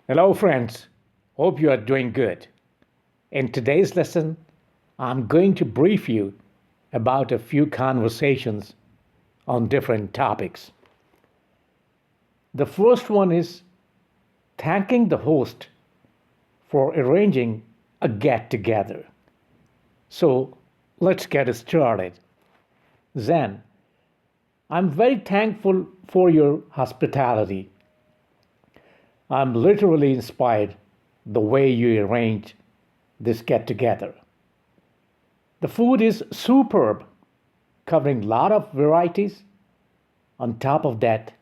Hello, friends. Hope you are doing good. In today's lesson, I'm going to brief you about a few conversations on different topics. The first one is thanking the host for arranging a get together. So let's get started. Zen, I'm very thankful for your hospitality. I'm literally inspired the way you arranged this get together. The food is superb, covering a lot of varieties. On top of that,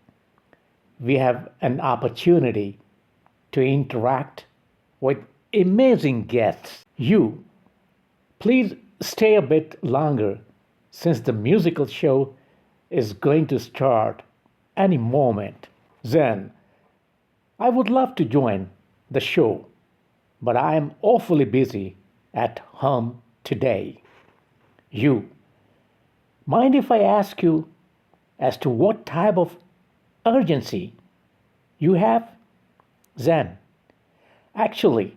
we have an opportunity to interact with amazing guests. You, please stay a bit longer since the musical show is going to start any moment. Then, I would love to join the show, but I am awfully busy at home today. You, mind if I ask you as to what type of urgency you have? Zen, actually,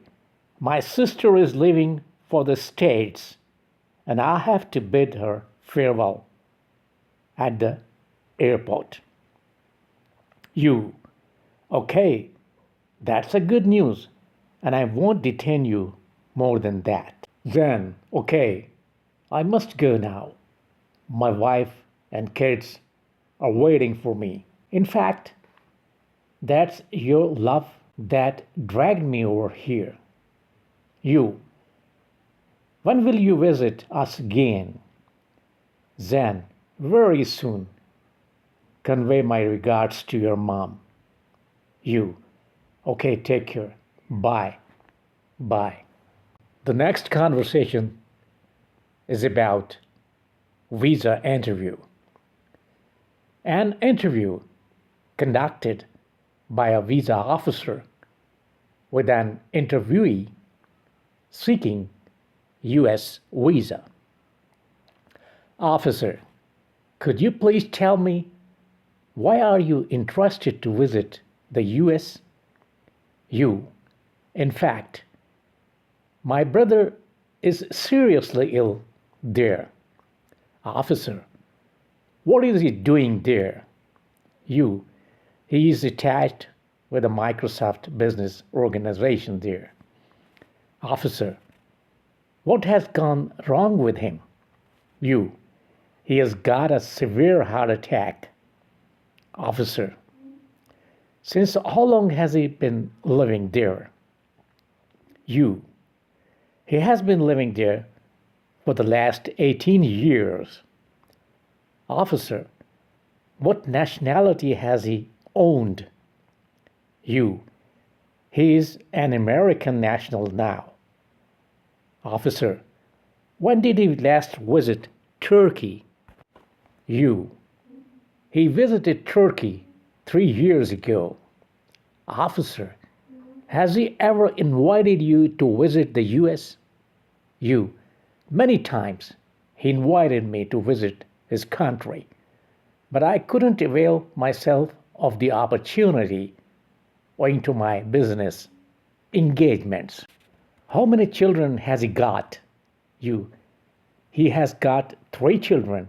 my sister is leaving for the States and I have to bid her farewell at the airport. You, okay, that's a good news, and I won't detain you more than that. Then, okay, I must go now. My wife and kids are waiting for me. In fact, that's your love that dragged me over here. You, when will you visit us again? Zen, very soon. Convey my regards to your mom. You, okay, take care. Bye. Bye. The next conversation is about visa interview. An interview conducted by a visa officer with an interviewee seeking U.S. visa. Officer, could you please tell me why are you interested to visit the U.S.? You, in fact, my brother is seriously ill there. Officer, what is he doing there? You, he is attached with a Microsoft business organization there. Officer, what has gone wrong with him? You, he has got a severe heart attack. Officer, since how long has he been living there? You, he has been living there for the last 18 years. Officer, what nationality has he owned? You, he is an American national now. Officer, when did he last visit Turkey? You, he visited Turkey 3 years ago. Officer, has he ever invited you to visit the US? You, many times he invited me to visit his country, but I couldn't avail myself of the opportunity owing to my business engagements. How many children has he got? You, he has got 3 children,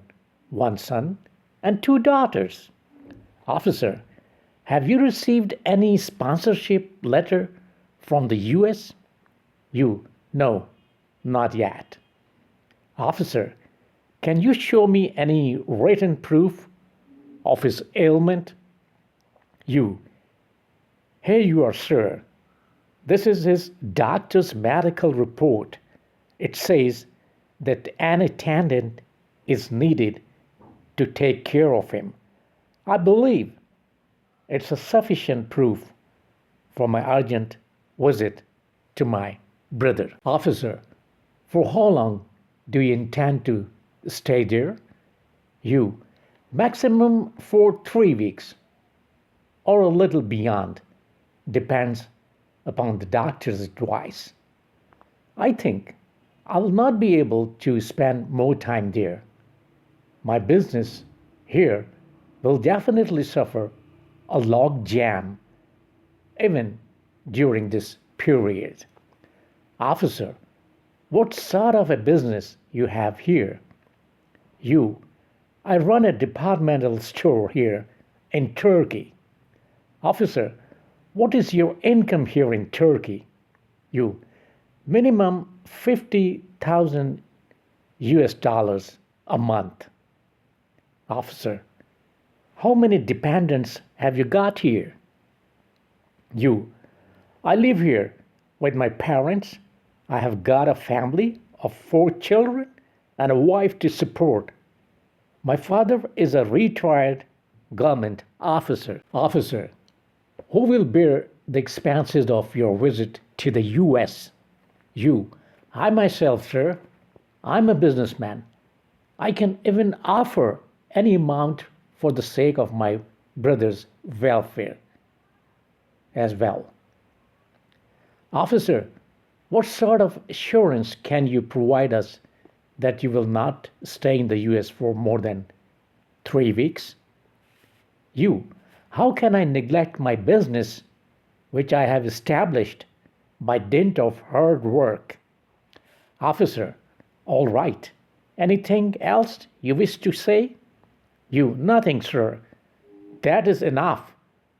one son and 2 daughters. Officer, have you received any sponsorship letter from the US? You, no, not yet. Officer, can you show me any written proof of his ailment? You, here you are, sir. This is his doctor's medical report. It says that an attendant is needed to take care of him. I believe it's a sufficient proof for my urgent visit to my brother. Officer, for how long do you intend to stay there? You, maximum for 3 weeks or a little beyond, depends upon the doctor's advice. I think I will not be able to spend more time there. My business here will definitely suffer a log jam, even during this period. Officer, what sort of a business you have here? You, I run a departmental store here in Turkey. Officer, what is your income here in Turkey? You, minimum 50,000 US dollars a month. Officer, how many dependents have you got here? You, I live here with my parents. I have got a family of 4 children and a wife to support. My father is a retired government officer. Officer, who will bear the expenses of your visit to the US? You, I myself, sir. I'm a businessman. I can even offer any amount for the sake of my brother's welfare as well. Officer, what sort of assurance can you provide us that you will not stay in the US for more than 3 weeks? You, how can I neglect my business which I have established by dint of hard work? Officer, all right. Anything else you wish to say? You, nothing, sir. That is enough,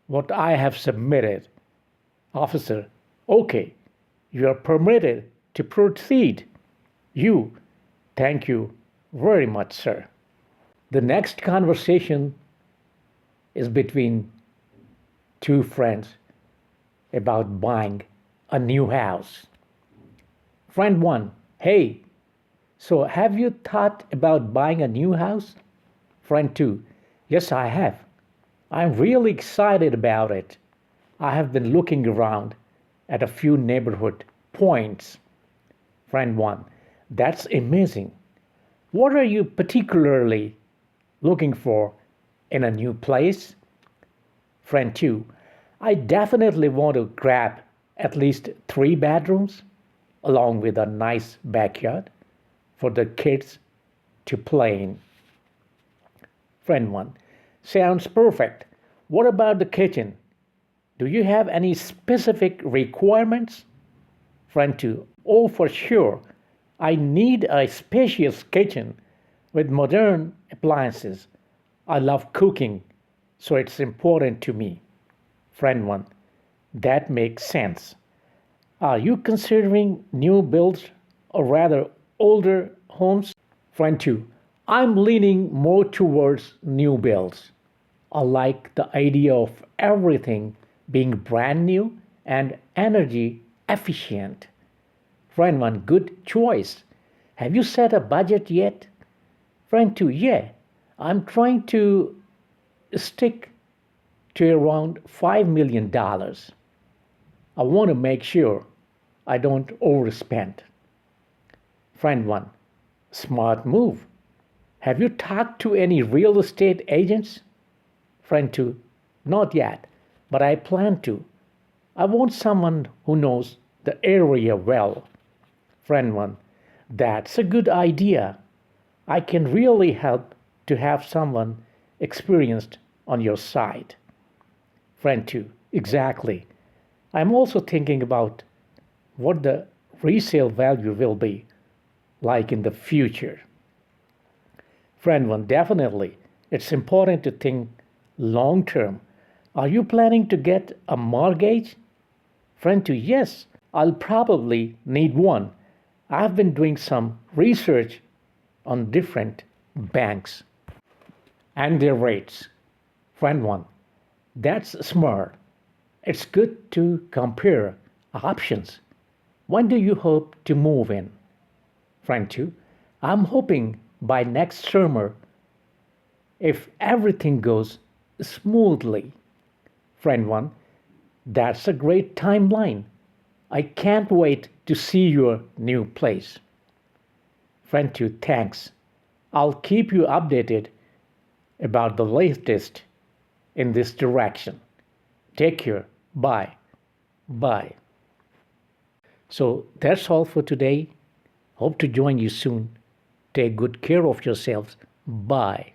what I have submitted. Officer, okay. You are permitted to proceed. You, thank you very much, sir. The next conversation is between two friends about buying a new house. Friend one, hey, so have you thought about buying a new house? Friend two, yes, I have. I'm really excited about it. I have been looking around at a few neighborhood points. Friend one, that's amazing. What are you particularly looking for in a new place? Friend two, I definitely want to grab at least 3 bedrooms along with a nice backyard for the kids to play in. Friend one, sounds perfect. What about the kitchen? Do you have any specific requirements? Friend two, oh, for sure. I need a spacious kitchen with modern appliances. I love cooking, so it's important to me. Friend one, that makes sense. Are you considering new builds or rather older homes? Friend two, I'm leaning more towards new builds. I like the idea of everything being brand new and energy efficient. Friend one, good choice. Have you set a budget yet? Friend two, yeah, I'm trying to stick to around $5 million. I want to make sure I don't overspend. Friend one, smart move. Have you talked to any real estate agents? Friend two, not yet, but I plan to. I want someone who knows the area well. Friend one, that's a good idea. I can really help to have someone experienced on your side. Friend two, exactly. I'm also thinking about what the resale value will be like in the future. Friend one, definitely. It's important to think long term. Are you planning to get a mortgage? Friend two, yes, I'll probably need one. I've been doing some research on different banks and their rates. Friend one, that's smart. It's good to compare options. When do you hope to move in? Friend two, I'm hoping by next summer if everything goes smoothly. Friend one, that's a great timeline. I can't wait to see your new place. Friend two, thanks. I'll keep you updated about the latest in this direction. Take care. Bye. Bye. So that's all for today. Hope to join you soon. Take good care of yourselves. Bye.